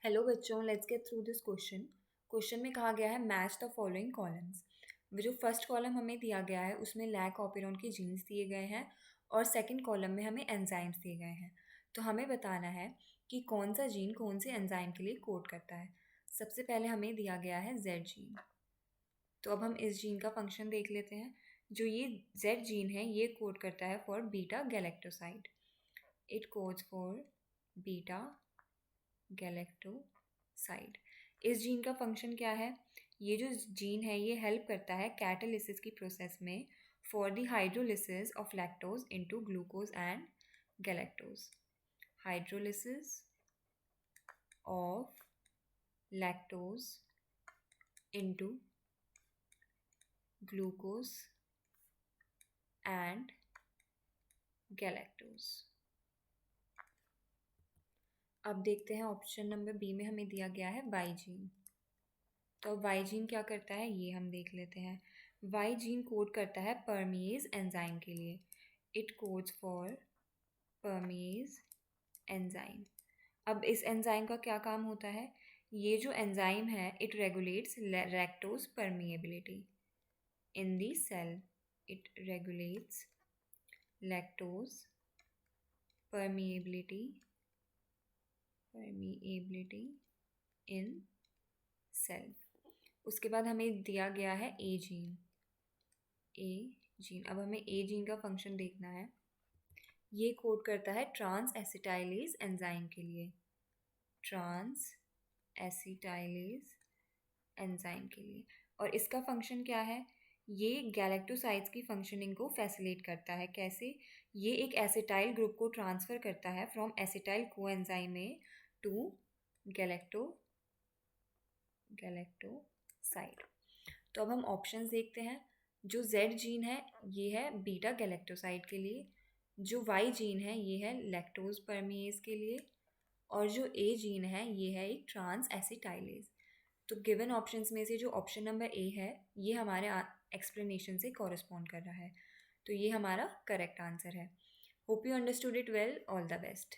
Hello बच्चों, let's get through this question. Question में कहा गया है मैच द फॉलोइंग कॉलम्स। जो फर्स्ट कॉलम हमें दिया गया है उसमें लैक ऑपेरॉन के जीन्स दिए गए हैं और सेकंड कॉलम में हमें एंजाइम्स दिए गए हैं। तो हमें बताना है कि कौन सा जीन कौन से एंजाइम के लिए कोड करता है। सबसे पहले हमें दिया गया है जेड जीन। तो अब हम इस जीन का फंक्शन देख लेते हैं। जो ये जेड जीन है ये कोड करता है for beta galactoside. It codes for beta galactoside. इस जीन का फंक्शन क्या है? ये जो जीन है ये हेल्प करता है कैटालिसिस की प्रोसेस में for the hydrolysis of lactose into glucose and galactose. Hydrolysis of lactose into glucose and galactose. अब देखते हैं ऑप्शन नंबर बी में हमें दिया गया है वाई जीन। तो वाई जीन क्या करता है ये हम देख लेते हैं। वाई जीन कोड करता है परमेज एंजाइम के लिए। It codes for permease enzyme. अब इस एंजाइम का क्या काम होता है? ये जो एंजाइम है it regulates lactose permeability in the cell. It regulates lactose permeability in cell. उसके बाद हमें दिया गया है ए जीन। अब हमें ए जीन का फंक्शन देखना है। ये कोड करता है ट्रांस एसिटाइलेज एंजाइम के लिए। ट्रांस एसिटाइलेज एंजाइम के लिए। और इसका फंक्शन क्या है? ये गैलेक्टोसाइड्स की फंक्शनिंग को फैसिलिटेट करता है। कैसे? ये एक एसिटाइल ग्रुप को ट्रांसफ़र करता है from acetyl coenzyme A to galactoside. तो अब हम ऑप्शंस देखते हैं। जो जेड जीन है ये है बीटा गैलेक्टोसाइड के लिए। जो वाई जीन है ये है लैक्टोज परमिएज के लिए। और जो ए जीन है ये है एक ट्रांस एसिटाइलेज। तो गिवन ऑप्शंस में से जो ऑप्शन नंबर ए है ये हमारे एक्सप्लेनेशन से कॉरस्पॉन्ड कर रहा है। तो ये हमारा करेक्ट आंसर है। Hope you understood it well. All the best.